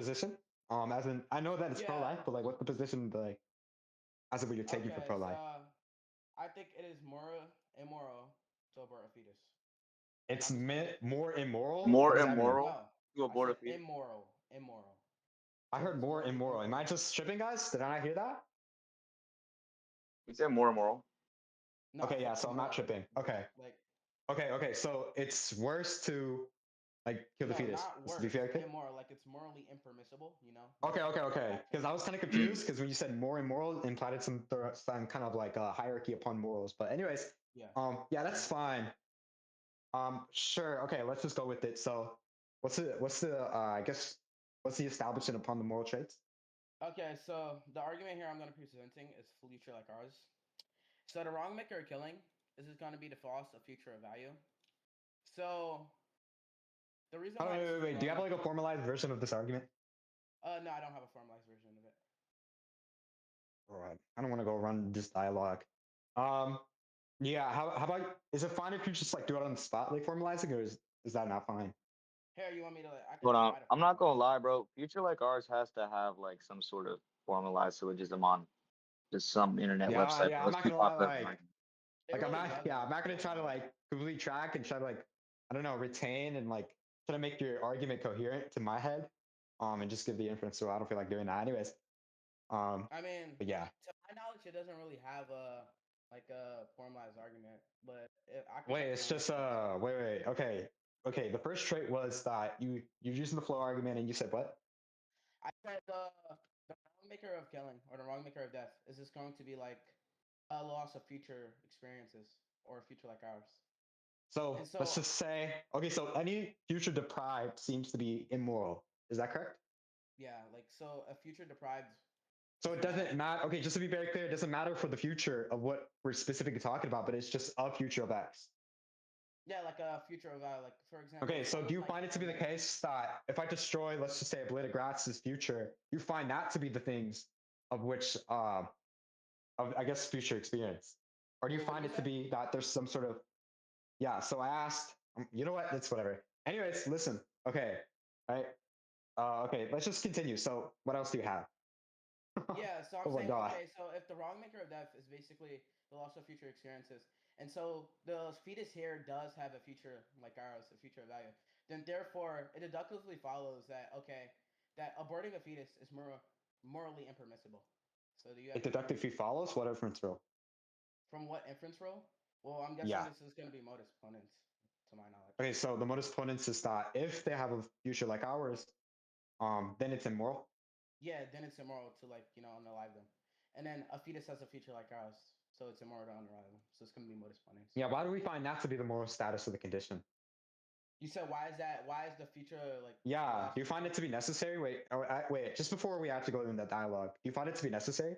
position? As in, I know that it's Yeah. pro-life, but like, what's the position like as of what you're taking for Okay. So pro-life? I think it is moral immoral to abort a fetus. And It's I'm just gonna get more immoral. What More does that mean? immoral no. to I abort a said fetus. immoral. Immoral. I heard It's more morally immoral. Am I immoral. just tripping, guys? Did I not hear that? You said more immoral. No, I Okay, said yeah. So I'm not immoral. tripping. Okay, Like okay. So it's worse to like kill the no, fetus. not Just to be worse. fair, okay? Immoral. Like it's morally impermissible. Okay. Because I was kind of Mm. confused because when you said more immoral, implied some kind of like a hierarchy upon morals. But anyways, Yeah. yeah, that's fine. Sure. Okay, let's just go with it. So, what's the I guess what's the establishment upon the moral traits? Okay, so the argument here I'm going to be presenting is future like ours. So the wrong maker of killing, this is going to be the false of future of value. So the reason Oh, why this is the wait. Do you wrong have like maker, a formalized version of this argument? no, I don't have a formalized version of it. All right. I don't want to go run this dialogue. Um, yeah. How about is it fine if you just like do it on the spot, like formalizing, or is that not fine? Here, you want me to? I could Hold on. try to I'm not formalize gonna it. lie, bro. Future like ours has to have like some sort of formalized syllogism on just some internet website Yeah. that I'm lets not me gonna lie. pop up and It I'm really not. doesn't. Yeah, I'm not I'm gonna not try gonna to lie. like completely track and try to like I don't know retain and like try to make your argument coherent to my head. And just give the inference. So I don't feel like doing that, anyways. I mean, But yeah. to my knowledge, it doesn't really have a like a formalized argument, but I could Wait, check it it's on just real quick. wait. Okay. The first trait was that you're using the flow argument, and you said what? I said the wrong maker of killing or the wrong maker of death is this going to be like a loss of future experiences or a future like ours. And So let's so just say okay. So any future deprived seems to be immoral. Is that correct? yeah, like so a future deprived So is it immoral. doesn't matter. Okay, just to be very clear, it doesn't matter for the future of what we're specifically talking about, but it's just a future of X. Yeah, like a future of like for example, Okay, if so do someone you like find it to be killed the me. case that if I destroy, let's just say, a blade of grass's future, you find that to be the things of which, of I guess, future experience, or do you Wait, what did find you it to say? be that there's some sort of yeah? So I asked, you know what? It's whatever. Anyways, listen. Okay, right. Okay, let's just continue. So what else do you have? Yeah, so I'm Oh my saying god. okay, so if the wrong maker of death is basically the loss of future experiences, and so the fetus here does have a future like ours, a future of value, then therefore it deductively follows that okay, that aborting a fetus is morally impermissible. So do you It have any deductively follows what inference rule? from what inference rule? Well, I'm guessing Yeah. this is going to be modus ponens, to my knowledge. Okay, so the modus ponens is that if they have a future like ours, then it's immoral. Yeah, then it's immoral to like unalive them, and then a fetus has a future like ours, so it's immoral to unalive them. So it's going to be modus ponens. Yeah, why do we find that to be the moral status of the condition? You said why is that? Why is the future like the Yeah, last do you find future? it to be necessary? Wait, just before we actually go into that dialogue, do you find it to be necessary?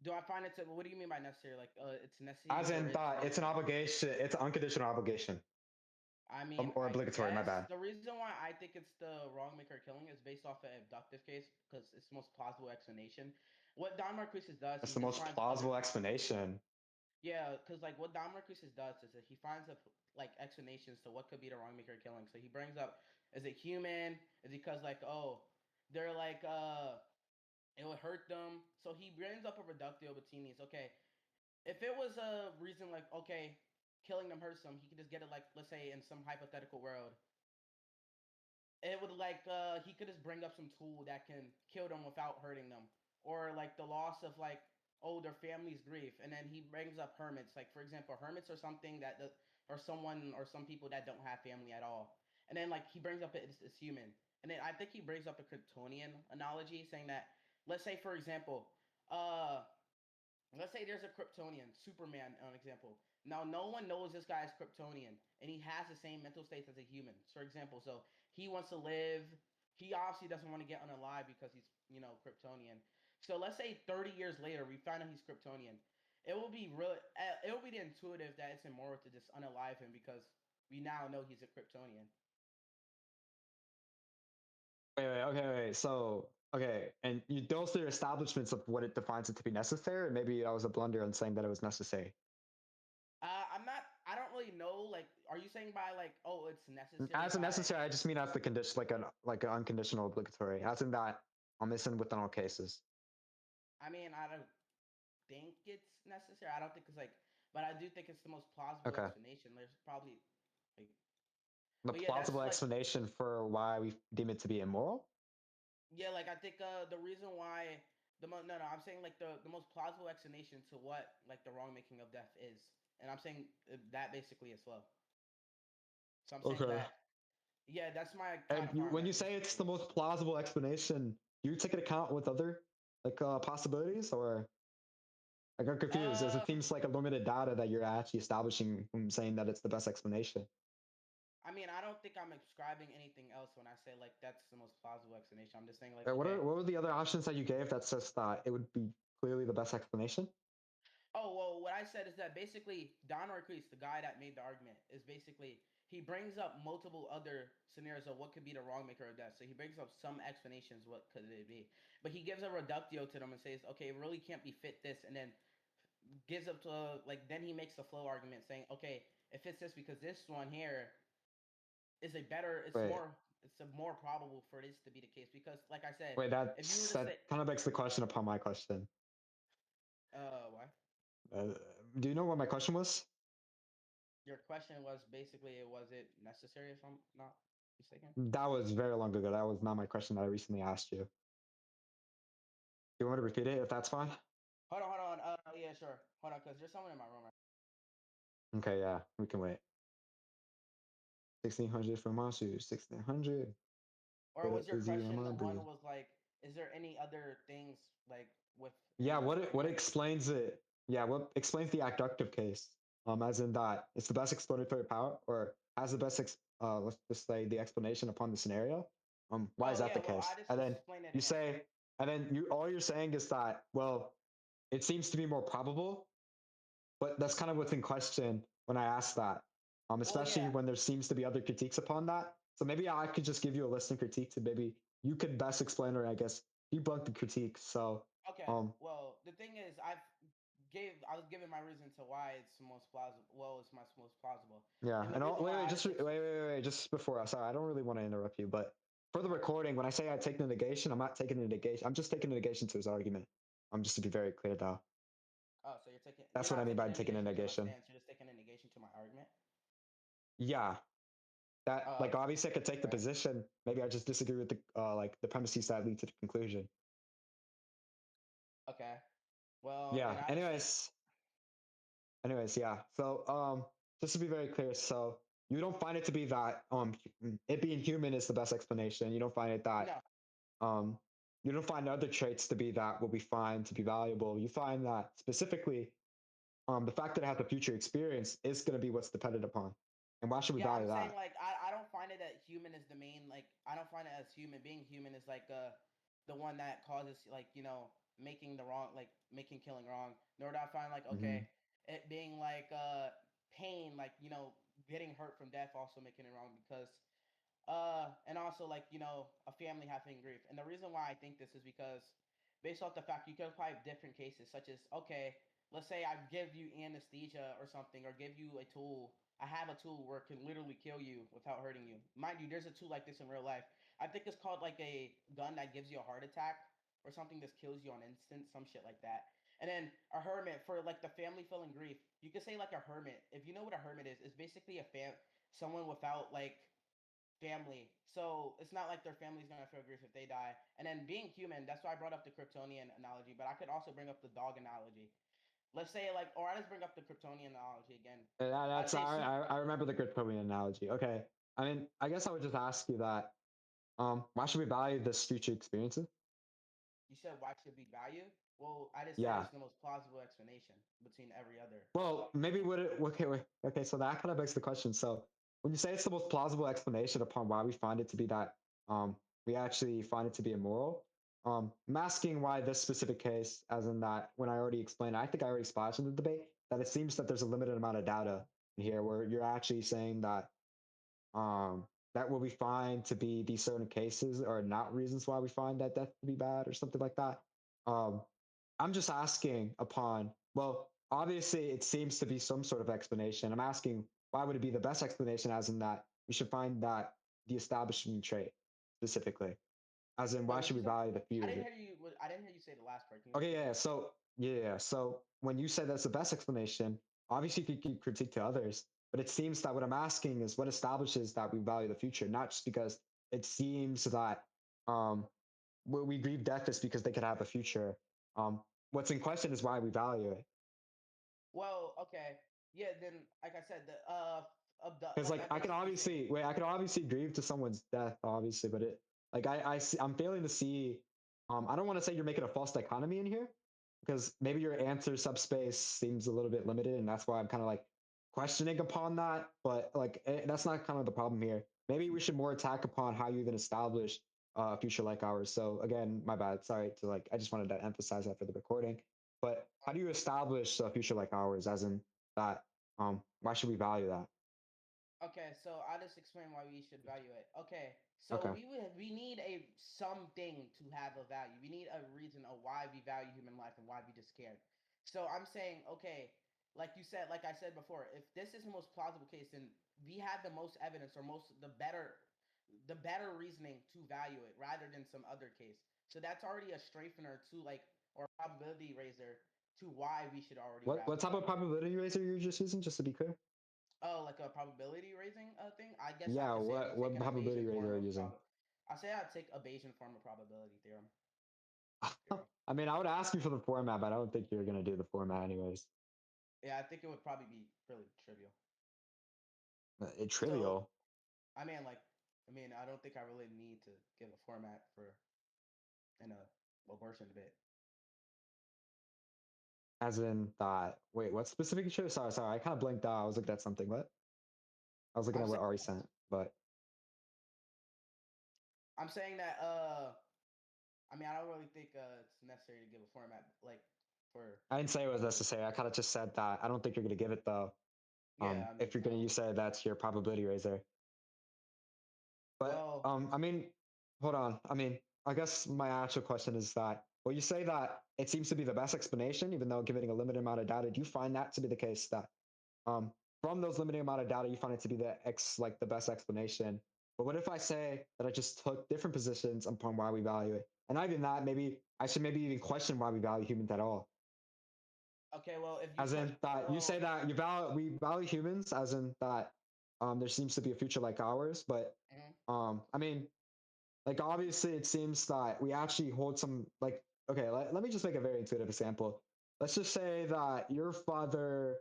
Do I find it to? What do you mean by necessary? Like, it's As necessary or in it's that like. it's an obligation, it's an unconditional obligation, I mean, or I obligatory, my guess bad. the reason why I think it's the wrong maker killing is based off the abductive case because it's the most plausible explanation. What Don Marquis's does, That's he the just most finds other. plausible explanation. Yeah, because like what Don Marquis's does is that he finds up like explanations to what could be the wrong maker killing. So he brings up, is it human? Is it because like they're like it would hurt them. So he brings up a reductio between these. Okay, if it was a reason like okay, killing them hurts them, he could just get it like let's say in some hypothetical world, it would like he could just bring up some tool that can kill them without hurting them, or like the loss of like oh their family's grief, and then he brings up hermits, like for example hermits or something or someone or some people that don't have family at all, and then like he brings up it's human, and then I think he brings up a Kryptonian analogy saying that let's say for example uh let's say there's a Kryptonian, Superman, an example. Now, no one knows this guy is Kryptonian, and he has the same mental states as a human. For example, so he wants to live. He obviously doesn't want to get unalive because he's, Kryptonian. So let's say 30 years later, we find out he's Kryptonian. It will be real. It will be the intuitive that it's immoral to just unalive him because we now know he's a Kryptonian. Wait. So, okay, and those are establishments of what it defines it to be necessary. Or maybe I was a blunder in saying that it was necessary. I'm not. I don't really know. Like, are you saying by like, oh, it's necessary As a by? necessary, I just mean as the condition, like an unconditional obligatory, as in that I'm missing within all cases. I mean, I don't think it's necessary. I don't think it's like, but I do think it's the most plausible Okay. explanation. There's probably like, The but yeah, that's plausible like, explanation for why we deem it to be immoral. yeah, like I think the reason why no, no, I'm saying like the most plausible explanation to what like the wrong making of death is, and I'm saying that basically as well. So I'm saying Okay. that, yeah, that's my And counterpart on when that you say it's the basically. most plausible explanation, do you take into account with other like possibilities, or like I'm confused, as Uh, it seems like a limited data that you're actually establishing when saying that it's the best explanation. I mean, I don't think I'm ascribing anything else when I say like that's the most plausible explanation. I'm just saying like, What okay, are what were the other options that you gave that says that it would be clearly the best explanation? oh well, what I said is that basically Don Ortiz, the guy that made the argument, is basically he brings up multiple other scenarios of what could be the wrong maker of death. So he brings up some explanations what could it be, but he gives a reductio to them and says, okay, it really can't be fit this, and then gives up to like then he makes the flow argument saying, okay, it fits this because this one here is a better, Wait, it's a more probable for this to be the case because like I said, wait, if you were to that say, kind of begs the question upon my question. why? Uh, do you know what my question was? Your question was basically, was it necessary if I'm not mistaken? That was very long ago. That was not my question that I recently asked you. Do you want me to repeat it if that's fine? Hold on, hold on. Yeah, sure. Hold on, because there's someone in my room. Okay, yeah, we can wait. 1600 for Masu, 1600. Or Put was up your Uzi on question my one breed. was like, is there any other things like with Yeah, any what explanations? explains it? Yeah, what explains the adductive case? As in that it's the best explanatory power, or has the best let's just say the explanation upon the scenario. Why Oh is that yeah, the well case? I just And then explained it you again. say, and then you all you're saying is that, well, it seems to be more probable, but that's kind of what's in question when I ask that. Well, Especially yeah. when there seems to be other critiques upon that. So maybe I could just give you a list and critique to maybe you could best explain, or I guess debunk the critiques. So Okay. um Well, the thing is, I was giving my reason to why it's the most plausible. Well, it's my most plausible, Yeah, and the and reason wait, why wait, I just just wait, just before. Sorry, I don't really want to interrupt you, but for the recording, when I say I take the negation, I'm not taking the negation. I'm just taking the negation to his argument. Just to be very clear, though. oh, so you're That's what I not mean by taking a taking a negation to my negation. stance. You're just taking a negation to my argument. Yeah, that Oh, like obviously I could take the okay. position. Maybe I just disagree with the like the premises that lead to the conclusion. Okay. Well, Yeah. then I just think. Anyways, yeah. So just to be very clear, so you don't find it to be that it being human is the best explanation. You don't find it that No. um you don't find other traits to be that will be fine to be valuable. You find that specifically the fact that it has a future experience is going to be what's dependent upon. And why should we Yeah, I'm value saying that? like I don't find it that human is the main like I don't find it as human being human is like the one that causes like making the wrong like making killing wrong. Nor do I find like Hmm. okay it being like pain like getting hurt from death also making it wrong because and also like a family having grief. And the reason why I think this is because based off the fact you could apply different cases, such as okay, let's say I give you anesthesia or something, or give you a tool. I have a tool where it can literally kill you without hurting you. Mind you, there's a tool like this in real life. I think it's called like a gun that gives you a heart attack or something that kills you on instant, some shit like that. And then a hermit for like the family feeling grief. You could say like a hermit. If you know what a hermit is basically someone without like family. So it's not like their family's gonna feel grief if they die. And then being human, that's why I brought up the Kryptonian analogy, but I could also bring up the dog analogy. Let's say like, or I just bring up the Kryptonian analogy again. That's Say soup. I remember the Kryptonian analogy. Okay. I mean, I guess I would just ask you that why should we value this future experiences? You said why should be value? Well, I just said Yeah. it's the most plausible explanation between every other. Well, maybe would it? Okay, wait, okay. So that kind of begs the question. So when you say it's the most plausible explanation upon why we find it to be that, we actually find it to be immoral. I'm asking why this specific case, as in that when I already explained, I think I already splashed in the debate that it seems that there's a limited amount of data here where you're actually saying that um, that will be fine to be these certain cases are not reasons why we find that death to be bad or something like that. Um, I'm just asking upon, well, obviously it seems to be some sort of explanation. I'm asking why would it be the best explanation? As in that we should find that the establishment trait specifically. As in, Wait, why what should you we say? value the I didn't future? hear you. I didn't hear you say the last part. Can you Okay, repeat yeah. it? So yeah. So when you say that's the best explanation, obviously you could give critique to others, but it seems that what I'm asking is what establishes that we value the future, not just because it seems that um, we grieve death is because they could have a future. Um, what's in question is why we value it. Well, okay, yeah. Then, like I said, the of the Because like like I guess you could say. I could obviously grieve to someone's death, obviously, but it like I'm failing to see. I don't want to say you're making a false dichotomy in here, because maybe your answer subspace seems a little bit limited, and that's why I'm kind of like questioning upon that. But like that's not kind of the problem here. Maybe we should more attack upon how you even establish a future like ours. So again, my bad. Sorry to like. I just wanted to emphasize that for the recording. But how do you establish a future like ours? As in that, why should we value that? Okay, so I'll just explain why we should value it. Okay, so Okay. we need a something to have a value. We need a reason of why we value human life and why we just care. So I'm saying, okay, like you said, like I said before, if this is the most plausible case, then we have the most evidence or most the better reasoning to value it rather than some other case. So that's already a strengthener to like or probability raiser to why we should already What type of value it. probability raiser you're just using, just to be clear? Oh, like a probability raising thing? I guess I Yeah, could say I'm what taking a probability Bayesian raiser form are of you using? I say I'd take a Bayesian form of probability theorem. I mean, I would ask you for the format, but I don't think you're gonna do the format anyways. Yeah, I think it would probably be really trivial. So, Trivial, I mean, like, I don't think I really need to give a format for in a abortion debate. as in that. Wait, what specific show? Sorry, I kind of blinked out. I was looking at something. What? I was looking I'm at what saying, Ari sent, but I'm saying that, I don't really think it's necessary to give a format like for I didn't say it was abortion. necessary. I kind of just said that I don't think you're gonna give it though. Yeah, If you're gonna use say that's your probability raiser. But well, I mean, hold on. I mean, I guess my actual question is that, well, you say that it seems to be the best explanation, even though giving a limited amount of data. Do you find that to be the case that um, from those limited amount of data, you find it to be the best explanation? But what if I say that I just took different positions upon why we value it, and not even that, maybe I should maybe even question why we value humans at all. okay, well, if you As quit, in that you say well, that we value humans, as in that there seems to be a future like ours, but mhm, I mean, like obviously it seems that we actually hold some like okay, let me just make a very intuitive example. Let's just say that your father,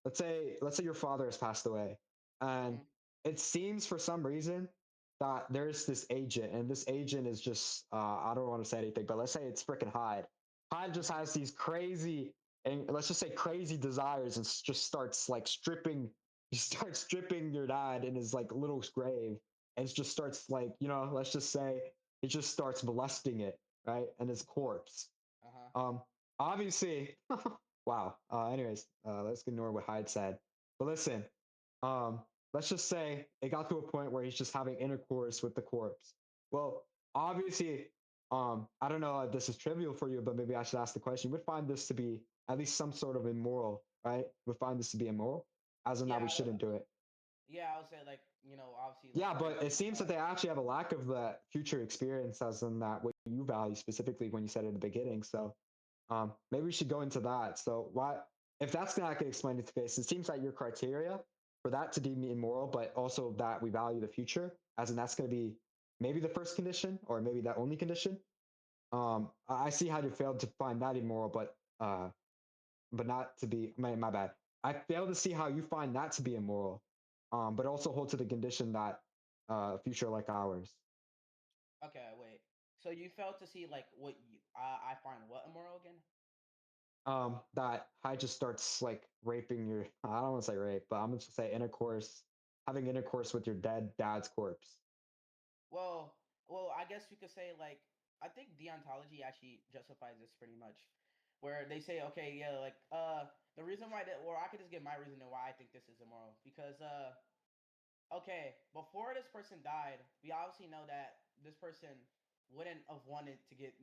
let's say your father has passed away, and mhm, it seems for some reason that there's this agent, and this agent is just I don't want to say anything, but let's say it's freaking Hyde just mhm, has these crazy, and let's just say crazy desires, and just starts like stripping he starts stripping your dad in his like little grave, and just starts like, let's just say he just starts molesting it, right, and his corpse. uh-huh, um Obviously, wow. Anyways, let's ignore what Hyde said. But listen, um, let's just say it got to a point where he's just having intercourse with the corpse. Well, obviously, I don't know if this is trivial for you, but maybe I should ask the question. You would find this to be at least some sort of immoral, right? You would find this to be immoral, as in that yeah, we shouldn't do it. yeah, I would say like obviously like Yeah, rape but it and seems that they actually have a lack of that future experience, as in that what you value specifically when you said it at the beginning. So maybe we should go into that. So why, if that's not going to explain it to case, it seems that your criteria for that to deem me immoral, but also that we value the future, as in that's going to be maybe the first condition or maybe that only condition. I see how you failed to find that immoral, but not to be my bad. I fail to see how you find that to be immoral, but also hold to the condition that future like ours. okay, wait. So you failed to see like what I find what immoral again? That I just starts like raping your I don't want to say rape, but I'm gonna just say intercourse, having intercourse with your dead dad's corpse. Well, I guess you could say like I think deontology actually justifies this pretty much, where they say okay, yeah, like the reason why that, or I could just give my reason why I think this is immoral because okay, before this person died, we obviously know that this person wouldn't have wanted to get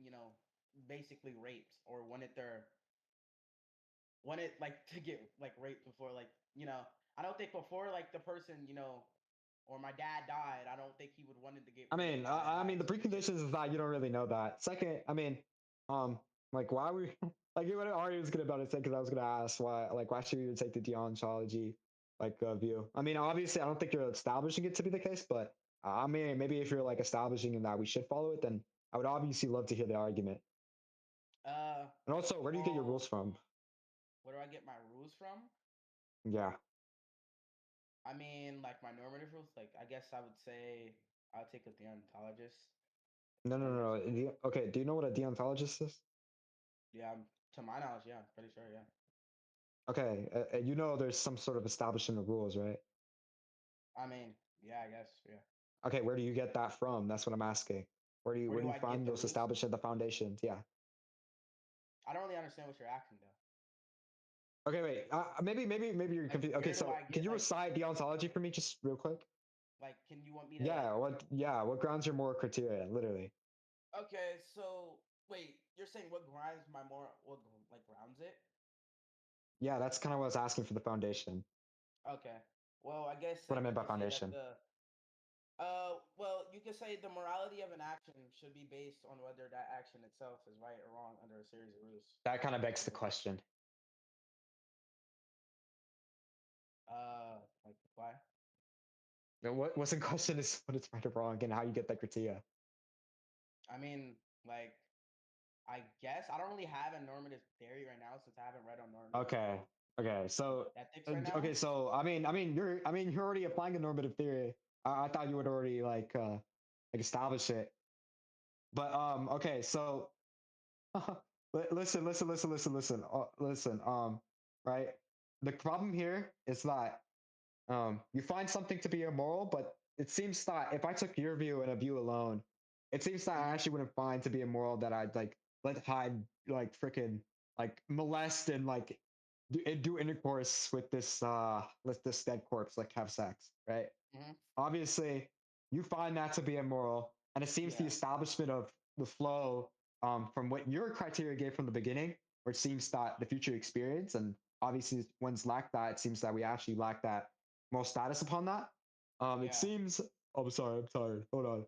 basically raped or wanted like to get like raped before like. I don't think before like the person, or my dad died, I don't think he would wanted to get I rid of mean, my dad I died. mean, the So maybe it's preconditions is that you don't really know that. Second, I mean, um, like why we like what Ari was gonna about to say because I was gonna ask why should we even take the deontology view? I mean, obviously, I don't think you're establishing it to be the case, but I mean, maybe if you're like establishing in that we should follow it, then I would obviously love to hear the argument. uh And also, where do you get your well, rules from? where do I get my rules from? Yeah, I mean, like my normative rules, like I guess I would say I would take a deontologist no, no, normative no, no. system. Okay, do you know what a deontologist is? Yeah, to my knowledge, yeah, I'm pretty sure, yeah. Okay, you know there's some sort of establishment of rules, right? I mean, yeah, I guess, yeah. Okay, where do you get that from? That's what I'm asking. Where Where do do you I get find the those rules? established at the foundations? Yeah. I don't really understand what you're asking though. Okay, wait. Maybe you're Like, confused. Okay, where do so I can get you recite deontology for me just real quick? can you want me to Yeah. What? Yeah. What grounds your moral criteria? Literally. Okay, so wait, you're saying what grinds my more like grounds it? Yeah, that's kind of what I was asking for the foundation. Okay. Well, I guess What I like meant you by could say that foundation. you could say the morality of an action should be based on whether that action itself is right or wrong under a series of rules. That kind of begs the question. Like why? What's in question is what it's right or wrong and how you get that criteria. I mean, like I guess I don't really have a normative theory right now since I haven't read on Okay. Okay. So. ethics right now. Okay. So I mean you're already applying a normative theory. I thought you would already establish it. But okay. So listen. Right. The problem here is that you find something to be immoral, but it seems that if I took your view and a view alone, it seems that I Hmm. actually wouldn't find to be immoral that I'd like let hide like freaking like molest and like do intercourse with this dead corpse, like have sex, right? Hmm. Obviously you find that to be immoral, and it seems the Yeah. establishment of the flow from what your criteria gave from the beginning, where it seems that the future experience, and obviously one's lack that, it seems that we actually lack that moral status upon that. It Yeah. seems. Oh, I'm sorry. I'm tired. Hold on.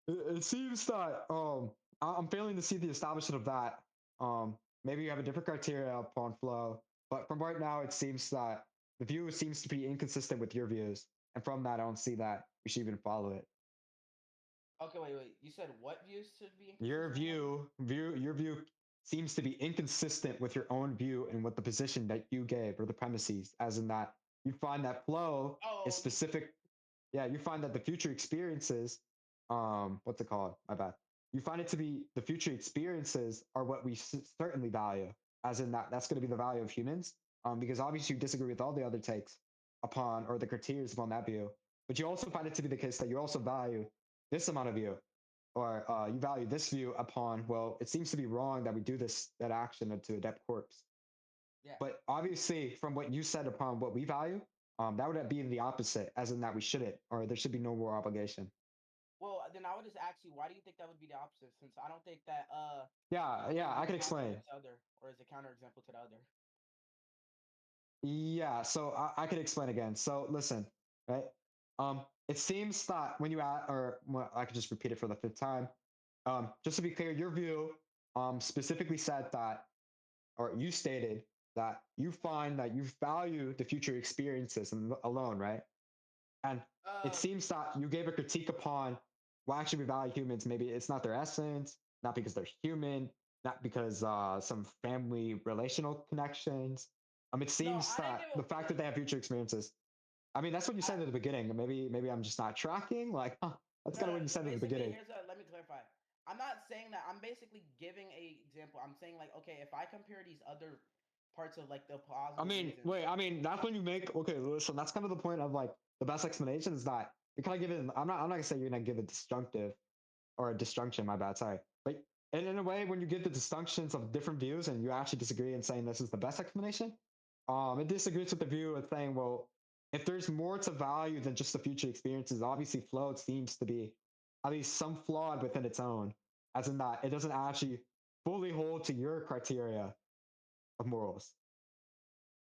It seems that I'm failing to see the establishment of that. Maybe you have a different criteria upon flow, but from right now, it seems that the view seems to be inconsistent with your views, and from that, I don't see that we should even follow it. Okay, wait. You said what views should be Your inconsistent with my views? your view seems to be inconsistent with your own view and what the position that you gave or the premises, as in that you find that flow is Oh, specific. Yeah, you find that the future experiences, what's it called? My bad. You find it to be the future experiences are what we certainly value, as in that that's going to be the value of humans. Because obviously you disagree with all the other takes upon or the criteria upon that view, but you also find it to be the case that you also value this amount of view, or you value this view upon. Well, it seems to be wrong that we do that action to a dead corpse. yeah. But obviously, from what you said upon what we value, that would be the opposite, as in that we shouldn't, or there should be no more obligation. Well, then I would just ask you, why do you think that would be the opposite? Since I don't think that Yeah, one I view can explain. contradicts the other, or is a counterexample to the other. Yeah, so I could explain again. So listen, right? It seems that when you add, or well, I could just repeat it for the fifth time. Just to be clear, your view specifically said that, or you stated that you find that you value the future experiences alone, right? And it Uh, seems that you gave a critique upon why actually we value humans. Maybe it's not their essence, not because they're human, not because some family relational connections. It no, seems I didn't that give the a fact that wait. they have future experiences. I mean, that's what you I said at the beginning. Maybe I'm just not tracking. Like, huh, that's no, kind of no. what you So said at the basically, beginning. let me clarify. I'm not saying that. I'm basically giving a example. I'm saying like, okay, if I compare these other parts of like the I plausible mean, reasons. wait. I mean, that's when you make okay. Listen, that's kind of the point of like the best explanation is that you kind of give it. I'm not gonna say you're gonna give it disjunctive or a disjunction, my bad, sorry. But in a way, when you give the distinctions of different views and you actually disagree in saying this is the best explanation, it disagrees with the view of saying, well, if there's more to value than just the future experiences, obviously flow seems to be at least some flawed within its own, as in that it doesn't actually fully hold to your criteria of morals.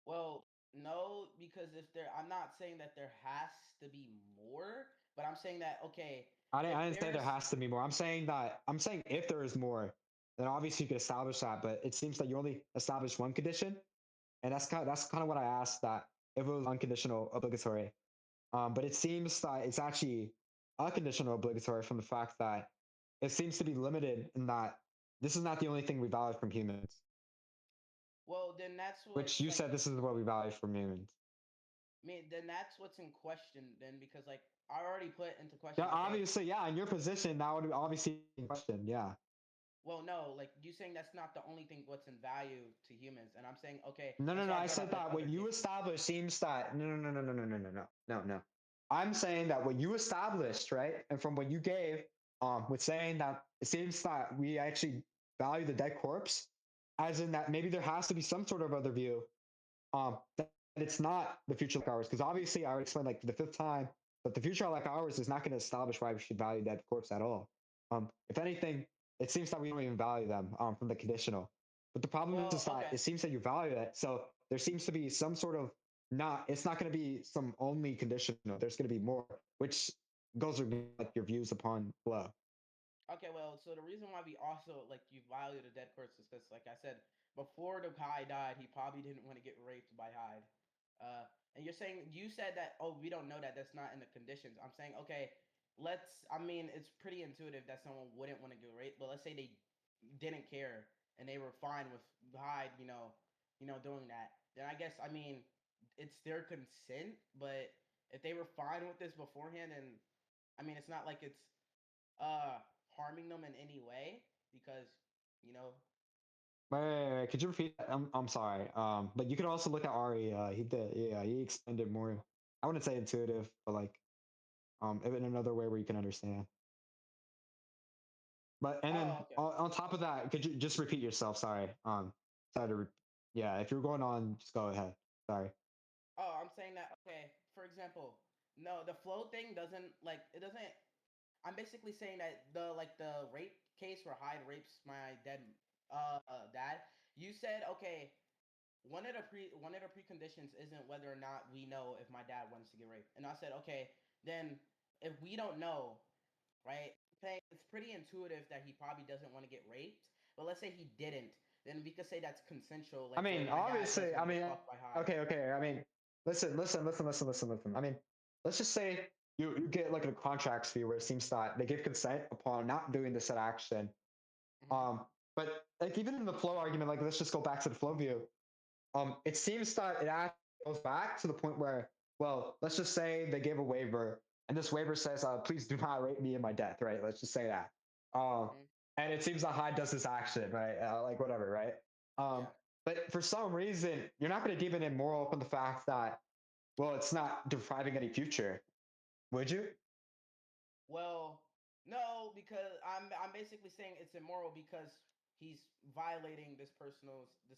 Well, No, because if there, I'm not saying that there has to be more, but I'm saying that okay, if I didn't say there there's has to be more. I'm saying if there is more, then obviously you could establish that. But it seems that you only established one condition, and that's kind of what I asked, that if it was unconditional obligatory. But it seems that it's actually unconditional obligatory from the fact that it seems to be limited in that this is not the only thing we value from humans, well, then that's which what's you like. said this is what we value from humans. I mean, then that's what's in question. Then because like I already put into Yeah, question. Okay, obviously, yeah. In your position, that would obviously be in question. Yeah. well, no, like you saying that's not the only thing what's in value to humans, and I'm saying okay. No, Let's no, say no. I I brought said up like that other what you cases. established seems that no, no, no, no, no, no, no, no, no, no, no. I'm saying that what you established, right, and from what you gave, with saying that it seems that we actually value the dead corpse, as in that maybe there has to be some sort of other view, that it's not the future like ours, because obviously I would explain like the fifth time that the future like ours is not going to establish why we should value dead corpse at all. If anything, it seems that we don't even value them from the conditional. But the problem Well, is that okay. it seems that you value it, so there seems to be some sort of not. It's not going to be some only conditional. There's going to be more, which goes with like your views upon flow. Okay, well, so the reason why we also like you value the dead corpse is because, like I said, before the Hyde died, he probably didn't want to get raped by Hyde. Uh, and you're saying you said that oh we don't know that that's not in the conditions. I'm saying okay, let's. I mean, it's pretty intuitive that someone wouldn't want to get raped, but let's say they didn't care and they were fine with Hyde, doing that. Then I guess I mean it's their consent, but if they were fine with this beforehand, and I mean it's not like it's uh harming them in any way because you know Wait, could you repeat that? I'm sorry. But you could also look at Ari. He did, yeah, he explained it more. I wouldn't say intuitive, but like, in another way where you can understand. But and then oh okay. on top of that, could you just repeat yourself? Sorry. Sorry to, yeah. If you're going on, just go ahead. Sorry. Oh, I'm saying that okay, for example, no, the flow thing doesn't like it doesn't. I'm basically saying that the rape case where Hyde rapes my dead dad. You said okay, one of the preconditions isn't whether or not we know if my dad wants to get raped. And I said okay, then if we don't know, right? Saying it's pretty intuitive that he probably doesn't want to get raped. But let's say he didn't, then we could say that's consensual, I like where mean, my dad does obviously, want I to get mean, fucked by Hyde. okay, okay. I mean, listen. I mean, let's just say you get like a contracts fee where it seems that they give consent upon not doing the said action. Hmm. Um, but like even in the flow argument, like let's just go back to the flow view. It seems that it actually goes back to the point where, well, let's just say they gave a waiver, and this waiver says, "Please do not rape me in my death." Right? Let's just say that. Um, Hmm. and it seems that Hyde does this action, right? Like whatever, right? Um, Yeah. but for some reason, you're not going to deem it immoral from the fact that, well, it's not depriving any future, would you? Well, no, because I'm basically saying it's immoral because he's violating this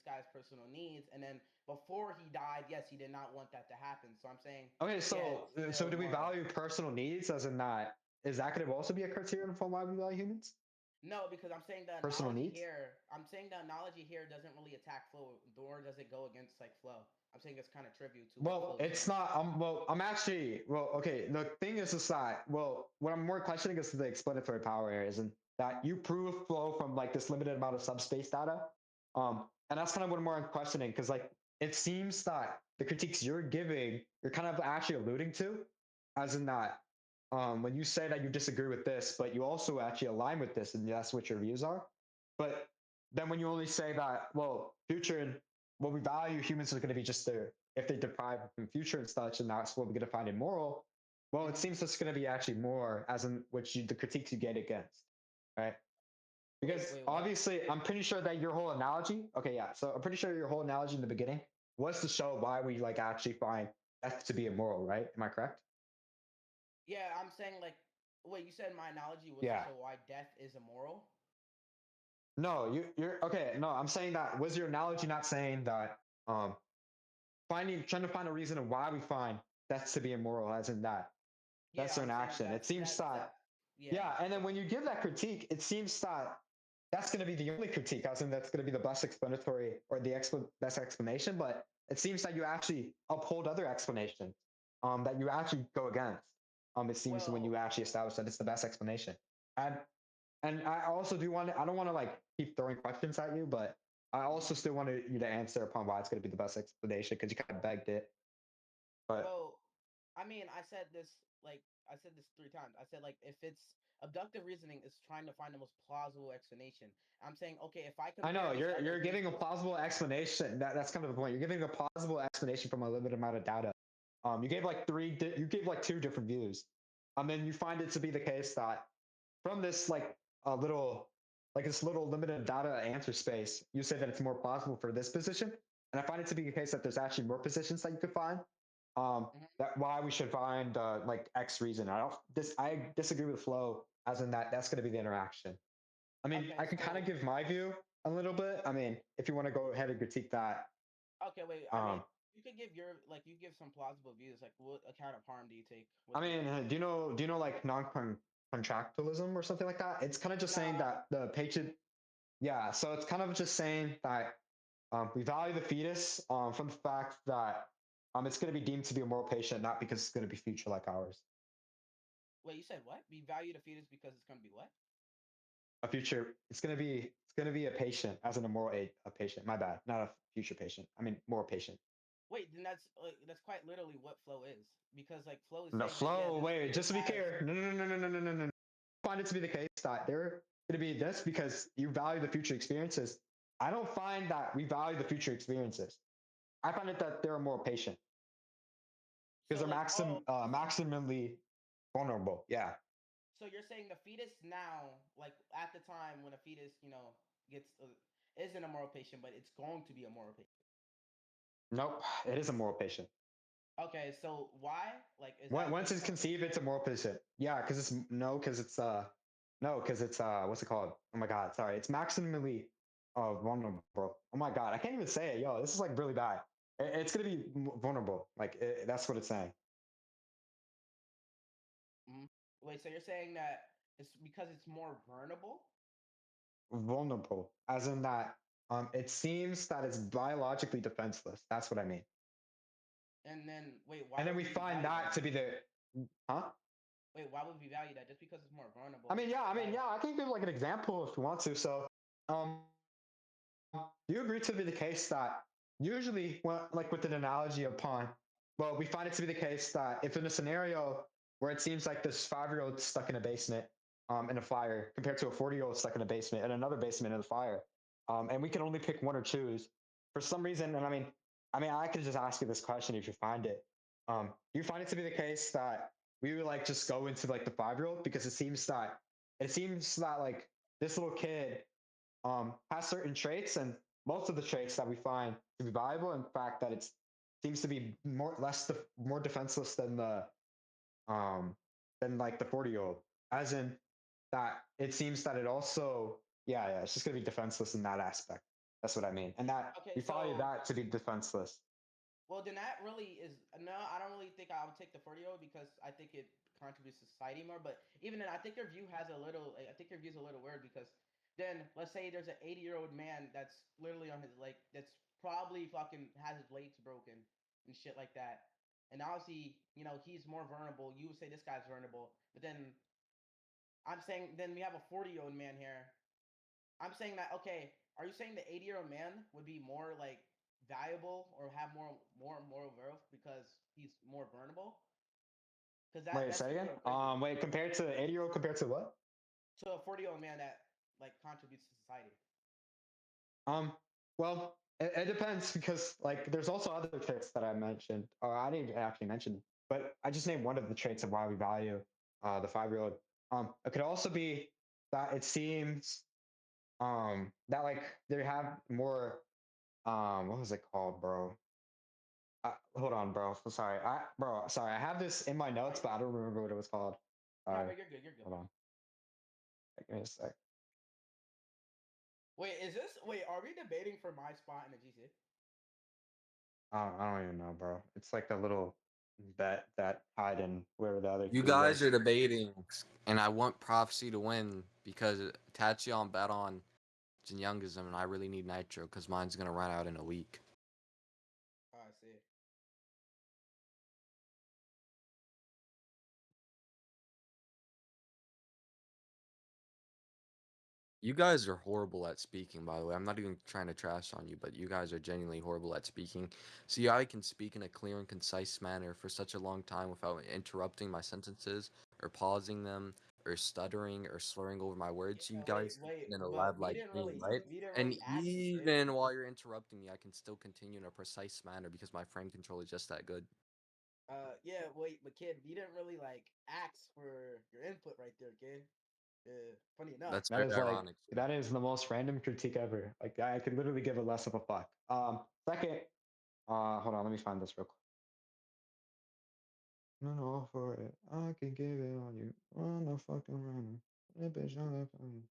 guy's personal needs, and then before he died, yes, he did not want that to happen. So I'm saying, Okay, yeah, so it's still do we immoral. value personal needs as in that? Is that going to also be a criterion for why we value humans? No, because I'm saying the Personal analogy needs? here. I'm saying the analogy here doesn't really attack flow, nor does it go against like flow. I'm saying it's kind of tribute to what Well, flow is it's saying. not. Well, I'm actually. Well, okay. The thing is that. Well, what I'm more questioning is the explanatory power areas, and that you prove flow from like this limited amount of subspace data. And that's kind of what more I'm questioning because like it seems that the critiques you're giving, you're kind of actually alluding to, as in that, when you say that you disagree with this, but you also actually align with this, and that's what your views are. But then when you only say that, well, future and what we value humans are going to be just there if they deprive from future and such, and that's what we're going to find immoral. Well, it Hmm. seems it's going to be actually more, as in which the critiques you get against, right? Wait, Because wait, what? obviously, I'm pretty sure that your whole analogy, okay, yeah. So I'm pretty sure your whole analogy in the beginning was to show why we like actually find death to be immoral, right? Am I correct? Yeah, I'm saying like, wait, you said my analogy was to Yeah. show why death is immoral. No, you're okay. No, I'm saying that was your analogy not saying that um trying to find a reason of why we find death to be immoral, as in that Yeah, that's I'm an saying action. It seems that, that. Yeah. yeah. And then when you give that critique, it seems that that's going to be the only critique, as in that's going to be the best explanatory or the best explanation. But it seems that you actually uphold other explanations that you actually go against. It seems when you Well, actually establish that it's the best explanation. And and I also do want to, I don't want to like keep throwing questions at you, but I also mhm. still wanted you to answer upon why it's going to be the best explanation because you kind of begged it. But Well, I mean, I said this 3 times. I said like if it's abductive reasoning is trying to find the most plausible explanation. I'm saying okay, if I I compare know this other you're giving a view, plausible explanation. That's kind of the point. You're giving a plausible explanation from a limited amount of data. You gave like you gave like two different views. Then you find it to be the case that from this like a little like this little limited data answer space, you say that it's more plausible for this position, and I find it to be the case that there's actually more positions that you could find. mhm. That why we should find like X reason. I disagree with Flo as in that that's going to be the interaction. I mean, Okay, I can kind of so give my view a little bit. I mean, if you want to go ahead and critique that, okay, wait. I mean, um, you could give your like you give some plausible views. Like, what account of harm do you take I with this? mean, do you know like non-contractualism or something like that? It's kind of just saying Nah. that the patient, yeah. So it's kind of just saying that we value the fetus from the fact that it's going to be deemed to be a moral patient, not because it's going to be future like ours. Wait, you said what? We value the fetus because it's gonna be what? A future, it's going to be a patient, as in a moral aid, a patient. My bad, not a future patient. I mean, moral patient. Wait, then that's quite literally what flow is because like flow is No, saying that yeah, flow. this Wait, fetus just to be has. clear, no. I find it to be the case that they're going to be this because you value the future experiences. I don't find that we value the future experiences. I find it that they're more patient because So they're like maximally vulnerable. Yeah. so you're saying the fetus now, like at the time when a fetus, gets isn't a moral patient, but it's going to be a moral patient. Nope. It is a moral patient. Okay, so why? Like, is that Once based it's on conceived, it's a history? moral patient. Yeah, because it's no, because it's no, because it's what's it called? Oh my god, sorry. It's maximally vulnerable. Oh my god, I can't even say it. Yo, this is like really bad. It's gonna be vulnerable. Like that's what it's saying. Mhm. Wait, so you're saying that it's because it's more vulnerable, Vulnerable, as in that it seems that it's biologically defenseless. That's what I mean. and then wait, why And then would we we find value that that? to be the huh? Wait, why would we value that? Just because it's more I vulnerable? mean, yeah, Why? I can give like an example if you want to. So, um, do you agree to be the case that usually, when, like with an analogy upon, well, we find it to be the case that if in a scenario where it seems like this 5-year-old stuck in a basement in a fire compared to a 40-year-old stuck in a basement and another basement in a fire, and we can only pick one or choose for some reason, and I could just ask you this question if you find it. Do you find it to be the case that we would like just go into like the 5-year-old because it seems that like this little kid has certain traits, and most of the traits that we find to be valuable, in fact, that it seems to be more defenseless um, than like the 40-year-old, as in that it seems that it also yeah it's just gonna be defenseless in that aspect. That's what I mean, and that Okay, we value so that to be defenseless. well, then that really is no. I don't really think I would take the 40-year-old because I think it contributes to society more. But even then, I think your view has a little. I think your view is a little weird because then let's say there's an 80-year-old man that's literally on his like that's probably fucking has his legs broken and shit like that. And obviously, he's more vulnerable. You would say this guy's vulnerable, but then I'm saying then we have a 40-year-old man here. I'm saying that okay. Are you saying the 80-year-old man would be more like valuable or have more moral worth because he's more vulnerable? Because that Wait, that say seems a again. little crazy Wait, compared to 80-year-old, compared to what? to a 40-year-old man that like contributes to society. Um, well, it depends because like there's also other traits that I mentioned, or I didn't actually mention, but I just named one of the traits of why we value the 5-year-old. It could also be that it seems that like they have more what was it called, bro? Hold on, bro. Sorry, sorry. I have this in my notes, but I don't remember what it was called. No, Sorry, but you're good. You're good. hold on. Give me a sec. Wait, wait? Are we debating for my spot in the GC? I don't even know, bro. It's like a little bet that tied in whoever the other You three guys was. are debating, and I want Prophecy to win because Tachion bet on jinyoungism, and I really need Nitro because mine's gonna run out in a week. You guys are horrible at speaking, by the way. I'm not even trying to trash on you, but you guys are genuinely horrible at speaking. See, I can speak in a clear and concise manner for such a long time without interrupting my sentences or pausing them or stuttering or slurring over my words. You Yeah, guys wait, in a but lab like me, right? we didn't And really ask you, kid. even while you're interrupting me, I can still continue in a precise manner because my frame control is just that good. Yeah, wait, but kid, we didn't really like ask for your input right there, kid. Funny enough. That's That very is like ironic. that is the most random critique ever. Like I could literally give a less of a fuck. Second, hold on, let me find this real quick. No, for it. I can give it on you. On the fucking runner. That bitch on that phone.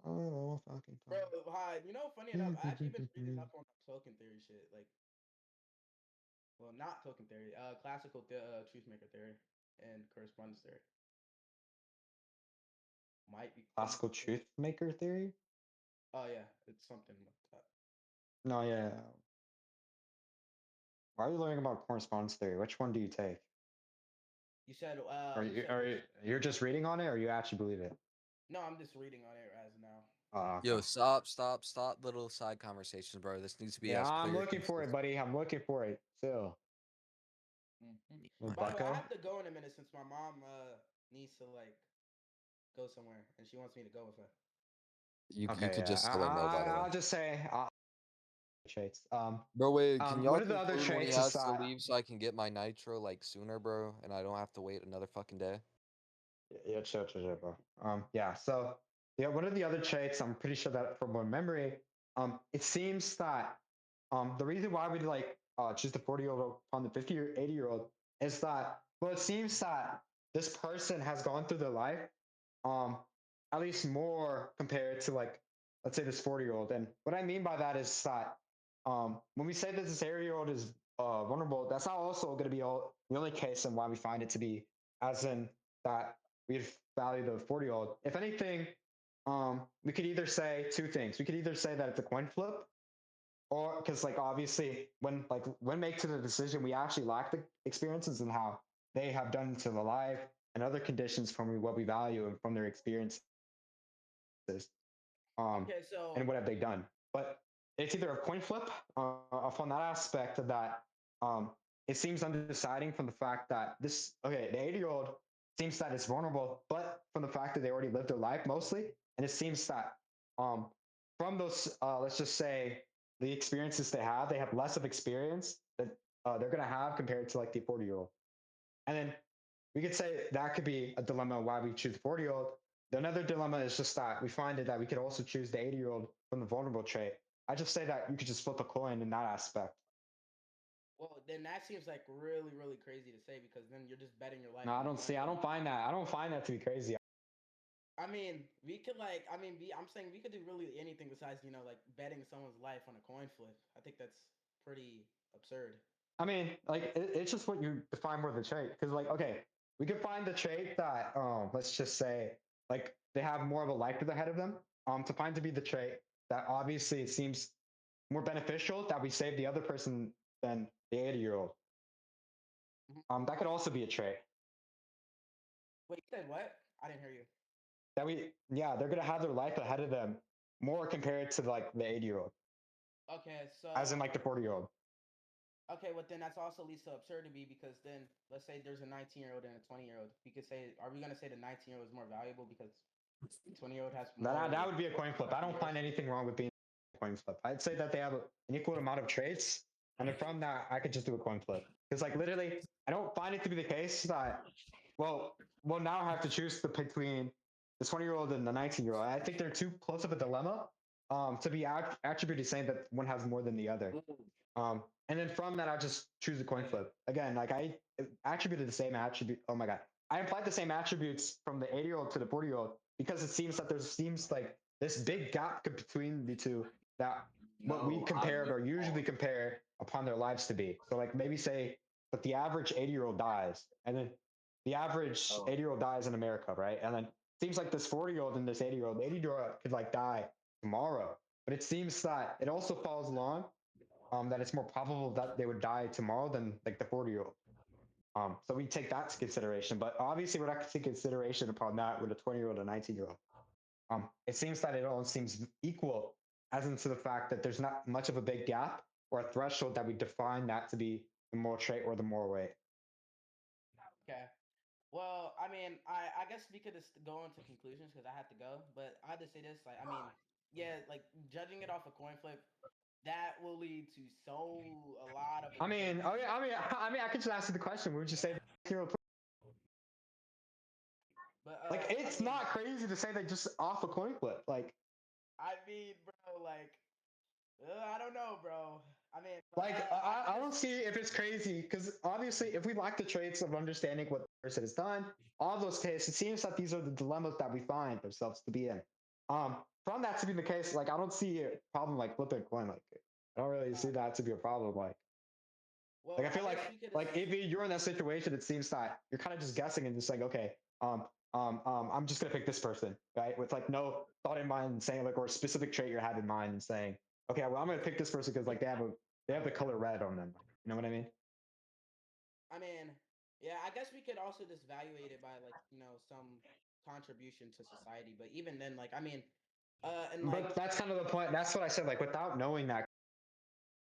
Oh, fucking Bro, time. hi. You know, funny enough, I actually been reading up on token theory shit. Like, well, not token theory. Classical truth maker theory and correspondence theory might become. Classical truth maker theory? Oh yeah, it's something like that. No, yeah. Why are you learning about correspondence theory? Which one do you take? You said which? You're just reading on it, or you actually believe it? No, I'm just reading on it as now. Okay. Yo, stop little side conversations, bro. This needs to be Yeah, as I'm clear, looking for it, concise. buddy. I'm looking for it. Still, little By the way, I bucko. have to go in a minute since my mom needs to like go somewhere and she wants me to go with her. You Okay, could yeah. just tell her no, by the way. I'll just say traits. Bro, wait, can y'all One of the other conclude when he traits is has to that leave so I can get my nitro like sooner, bro, and I don't have to wait another fucking day? yeah, chill, bro. Yeah. So yeah, one of the other traits, I'm pretty sure that from my memory, it seems that the reason why we like choose the 40-year-old on the 50 or 80-year-old is that well, it seems that this person has gone through their life um at least more compared to like let's say this 40-year-old. And what I mean by that is that when we say that this 80-year-old is vulnerable, that's not also going to be the only case and why we find it to be as in that we value the 40-year-old. If anything, we could either say two things. We could either say that it's a coin flip, or because like obviously when make to the decision, we actually lack the experiences and how they have done to the life and other conditions from what we value and from their experiences um, Okay, so and what have they done. But it's either a coin flip from that aspect of that um, it seems undeciding from the fact that this okay the 80-year-old seems that it's vulnerable, but from the fact that they already lived their life mostly, and it seems that um, from those let's just say the experiences they have less of experience that they're going to have compared to like the 40-year-old. And then we could say that could be a dilemma why we choose the 40-year-old. Another dilemma is just that we find it that we could also choose the 80-year-old from the vulnerable trait. I just say that you could just flip a coin in that aspect. well then that seems like really really crazy to say because then you're just betting your life No, on I a don't coin see. I flip. don't find that. I don't find that to be crazy. I mean, we could like I'm saying we could do really anything besides like betting someone's life on a coin flip. I think that's pretty absurd. I mean, like it's just what you define more the trait. Because like, okay, we could find the trait that let's just say like they have more of a life ahead of them. To find to be the trait that obviously it seems more beneficial that we save the other person than the 80-year-old. Mhm. That could also be a trait Wait, you said what? I didn't hear you. that yeah, they're gonna have their life ahead of them more compared to like the 80-year-old, Okay, as in so like the 40-year-old. okay, but then that's also leads to absurdity because then let's say there's a 19-year-old and a 20-year-old. We could say, are we gonna say the 19-year-old is more valuable because the 20-year-old has That more would be a coin flip. I don't years? find anything wrong with being a coin flip. I'd say that they have an equal amount of traits, and then from that, I could just do a coin flip. Because like literally, I don't find it to be the case that well, we'll now have to choose between the 20-year-old and the 19-year-old. I think they're too close of a dilemma to be attributed saying that one has more than the other. And then from that, I just choose a coin Yeah. flip. Again, like I attributed the same attribute. Oh my God. I applied the same attributes from the 80-year-old to the 40-year-old because it seems that there seems like this big gap between the two that what we compared or usually compare upon their lives to be. So like maybe say that the average 80-year-old dies and then the average 80-year-old dies in America, right? And then it seems like this 40-year-old and this 80-year-old, 80-year-old could like die tomorrow. But it seems that it also follows along that it's more probable that they would die tomorrow than like the 40-year-old. So we take that to consideration, but obviously we're not taking consideration upon that with a 20-year-old and 19-year-old. it seems that it all seems equal, as into the fact that there's not much of a big gap or a threshold that we define that to be the moral trait or the moral weight. Okay. Well, I mean, I guess we could just go into conclusions because I have to go. But I have to say this, like, I mean, yeah, like judging it off a coin flip, that will lead to a lot of I mean, debates. I could just ask you the question. Would you say hero? But Like, I it's mean, not crazy to say that just off a coin flip. Like, bro, like, I don't know, bro. I mean, I don't see if it's crazy because obviously, if we lack the traits of understanding what the person has done, all those cases, it seems that these are the dilemmas that we find ourselves to be in. From that to be the case, like I don't see a problem like flipping a coin. Like, I don't really see that to be a problem. Like well, I feel I guess we could. like if you're in that situation, it seems that you're kind of just guessing and just like, okay, I'm just gonna pick this person, right? With like no thought in mind and saying like or a specific trait you have in mind and saying, okay, well I'm gonna pick this person because like they have the color red on them. You know what I mean? I mean, yeah, I guess we could also just evaluate it by like some contribution to society. But even then, like, I mean, and like, But that's kind of the point. That's what I said. Like without knowing that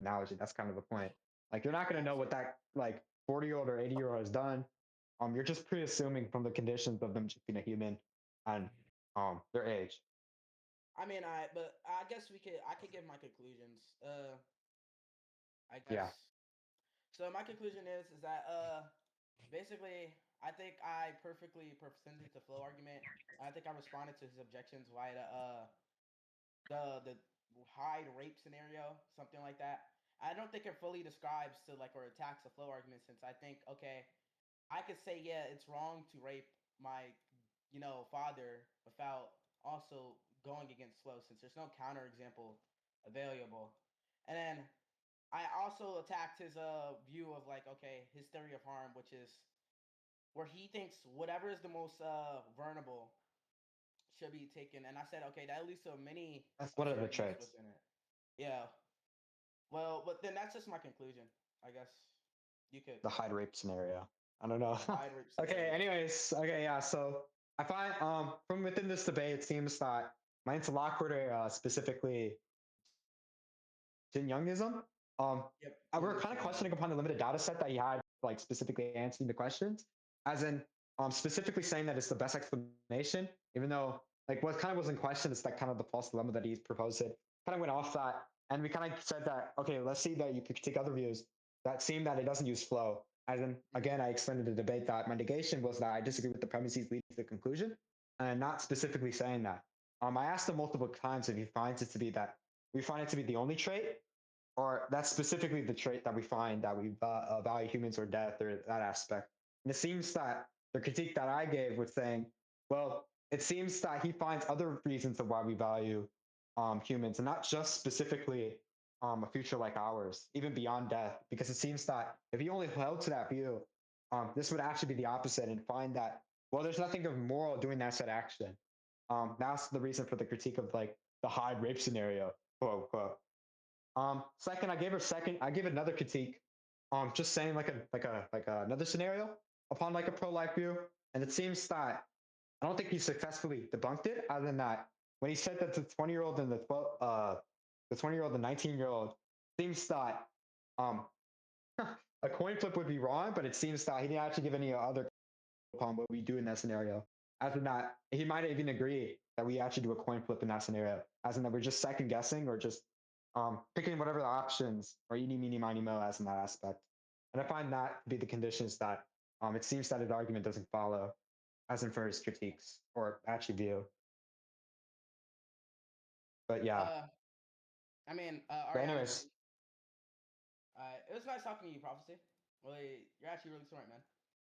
analogy, that's kind of the point. Like you're not gonna know what that like 40-year-old or 80-year-old has done. You're just pre-assuming from the conditions of them just being a human and their age. but I guess I could give my conclusions. I guess. Yeah. So my conclusion is that basically I think I perfectly presented the flow argument. I think I responded to his objections via the hide rape scenario, something like that. I don't think it fully describes to like or attacks the flow argument since I think okay, I could say yeah, it's wrong to rape my father without also going against flow since there's no counterexample available. And then I also attacked his view of like okay, his theory of harm, which is where he thinks whatever is the most vulnerable should be taken. And I said, okay, that leads to many That's one of the absurdities traits. within it. Yeah. Well, but then that's just my conclusion. I guess you could The hide rape scenario. I don't know. hide rape Okay, scenario. anyways, okay, yeah. So I find from within this debate, it seems that my interlocutor, specifically jinyoungism, um, Yep. we're kind of questioning upon the limited data set that he had, like specifically answering the questions, as in specifically saying that it's the best explanation, even though like what kind of was in question is that kind of the false dilemma that he's proposed. It kind of went off that, and we kind of said that okay, let's see that you could take other views that seem that it doesn't use flow. As in, again, I extended the debate that my negation was that I disagree with the premises leading to the conclusion, and not specifically saying that. I asked him multiple times if he finds it to be that we find it to be the only trait, or that's specifically the trait that we find that we value humans or death or that aspect. And it seems that the critique that I gave was saying, well, it seems that he finds other reasons of why we value humans and not just specifically a future like ours, even beyond death, because it seems that if he only held to that view, this would actually be the opposite and find that, well, there's nothing of moral doing that said action. That's the reason for the critique of like the hide rape scenario, quote unquote. Second, I gave another critique. Just saying like another scenario upon like a pro-life view, and it seems that I don't think he successfully debunked it. Other than that, when he said that the 20-year-old and the 20-year-old and 19-year-old seems that um a coin flip would be wrong, but it seems that he didn't actually give any other upon what we do in that scenario. After that, he might even agree that we actually do a coin flip in that scenario, as in that we're just second guessing or just picking whatever the options or eeny, meeny, miny, mo as in that aspect. And I find that to be the conditions that it seems that his argument doesn't follow, as in for his critiques or actually view. But yeah. Ariana, Anyways, it was nice talking to you, Prophecy. Really, you're actually really smart, man.